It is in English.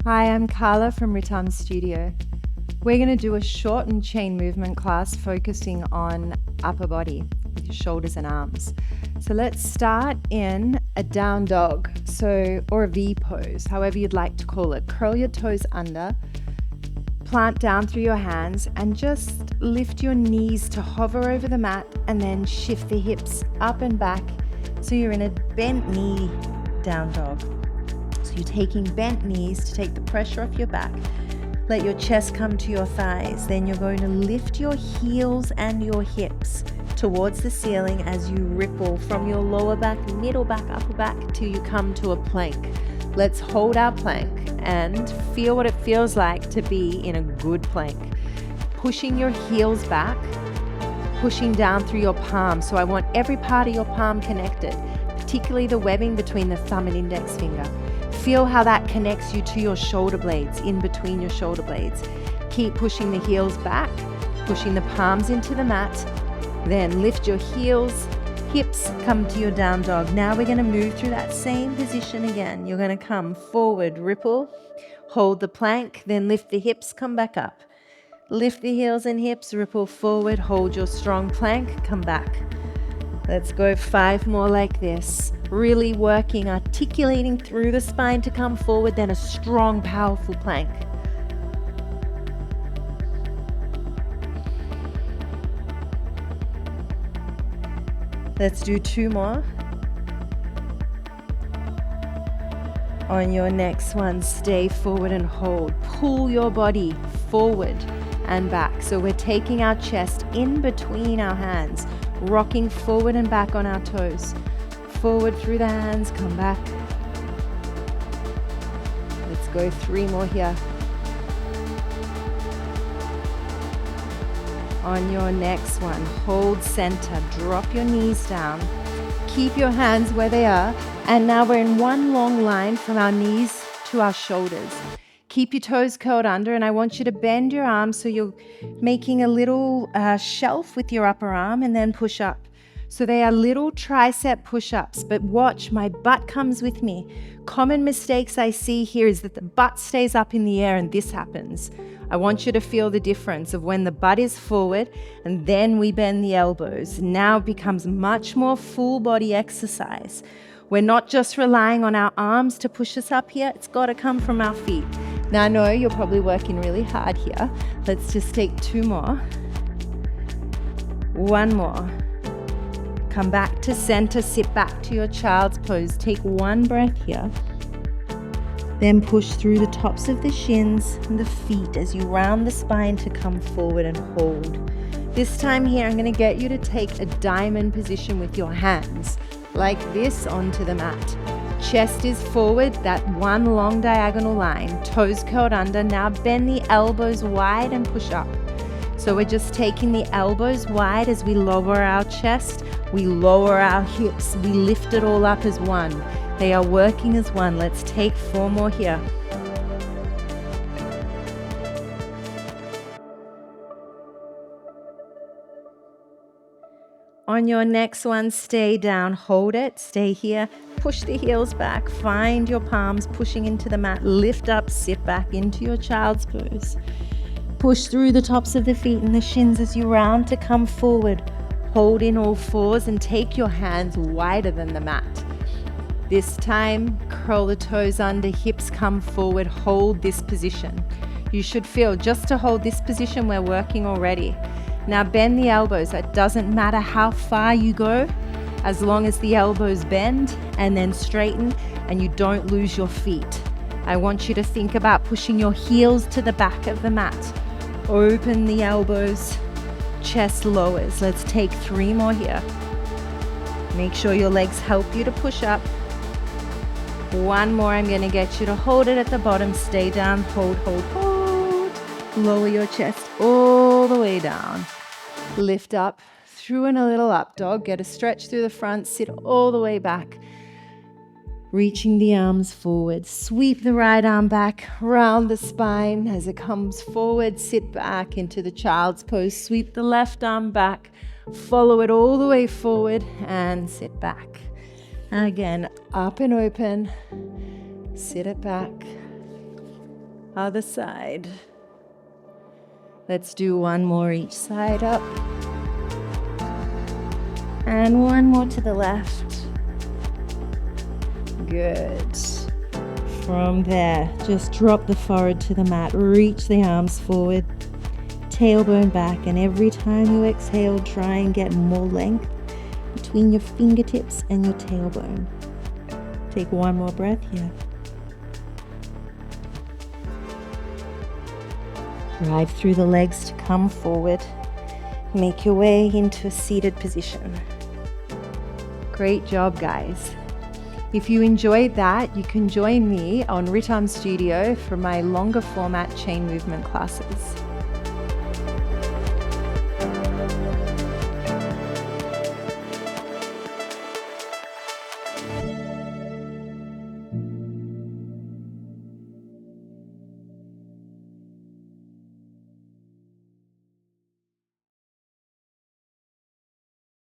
Hi, I'm Carla from Ritam Studio. We're going to do a shortened chain movement class focusing on upper body, with your shoulders and arms. So let's start in a down dog, or a V pose, however you'd like to call it. Curl your toes under, plant down through your hands, and just lift your knees to hover over the mat, and then shift the hips up and back so you're in a bent knee down dog. So you're taking bent knees to take the pressure off your back. Let your chest come to your thighs. Then you're going to lift your heels and your hips towards the ceiling as you ripple from your lower back, middle back, upper back till you come to a plank. Let's hold our plank and feel what it feels like to be in a good plank. Pushing your heels back, pushing down through your palm. So I want every part of your palm connected, particularly the webbing between the thumb and index finger. Feel how that connects you to your shoulder blades, in between your shoulder blades. Keep pushing the heels back, pushing the palms into the mat. Then lift your heels, hips, come to your down dog. Now we're going to move through that same position again. You're going to come forward, ripple, hold the plank, then lift the hips, come back up. Lift the heels and hips, ripple forward, hold your strong plank, come back. Let's go 5 more like this. Really working, articulating through the spine to come forward, then a strong, powerful plank. Let's do 2 more. On your next one, stay forward and hold. Pull your body forward and back. So we're taking our chest in between our hands, rocking forward and back on our toes. Forward through the hands, come back. Let's go 3 more here. On your next one, hold center, drop your knees down. Keep your hands where they are. And now we're in one long line from our knees to our shoulders. Keep your toes curled under, and I want you to bend your arms so you're making a little shelf with your upper arm, and then push up. So they are little tricep push-ups, but watch, my butt comes with me. Common mistakes I see here is that the butt stays up in the air and this happens. I want you to feel the difference of when the butt is forward and then we bend the elbows. Now it becomes much more full body exercise. We're not just relying on our arms to push us up here, it's got to come from our feet. Now I know you're probably working really hard here. Let's just take 2 more. 1 more. Come back to center, sit back to your child's pose. Take 1 breath here. Then push through the tops of the shins and the feet as you round the spine to come forward and hold. This time here, I'm going to get you to take a diamond position with your hands, like this, onto the mat. Chest is forward, that one long diagonal line. Toes curled under. Now bend the elbows wide and push up. So we're just taking the elbows wide as we lower our chest, we lower our hips, we lift it all up as one. They are working as one. Let's take 4 more here. On your next one, stay down, hold it, stay here, push the heels back, find your palms pushing into the mat, lift up, sit back into your child's pose. Push through the tops of the feet and the shins as you round to come forward. Hold in all 4s and take your hands wider than the mat. This time, curl the toes under, hips come forward, hold this position. You should feel, just to hold this position, we're working already. Now bend the elbows. It doesn't matter how far you go, as long as the elbows bend and then straighten and you don't lose your feet. I want you to think about pushing your heels to the back of the mat. Open the elbows, chest lowers. Let's take 3 more here. Make sure your legs help you to push up. 1 more, I'm going to get you to hold it at the bottom. Stay down, hold, hold, hold. Lower your chest all the way down. Lift up, through and a little up dog. Get a stretch through the front, sit all the way back. Reaching the arms forward, sweep the right arm back, round the spine as it comes forward, sit back into the child's pose, sweep the left arm back, follow it all the way forward and sit back. Again, up and open, sit it back, Other side. Let's do one more each side up. And one more to the left. Good. From there, just drop the forehead to the mat. Reach the arms forward. Tailbone back. And every time you exhale, try and get more length between your fingertips and your tailbone. Take one more breath here. Drive through the legs to come forward. Make your way into a seated position. Great job, guys. If you enjoyed that, you can join me on Ritam Studio for my longer format chain movement classes.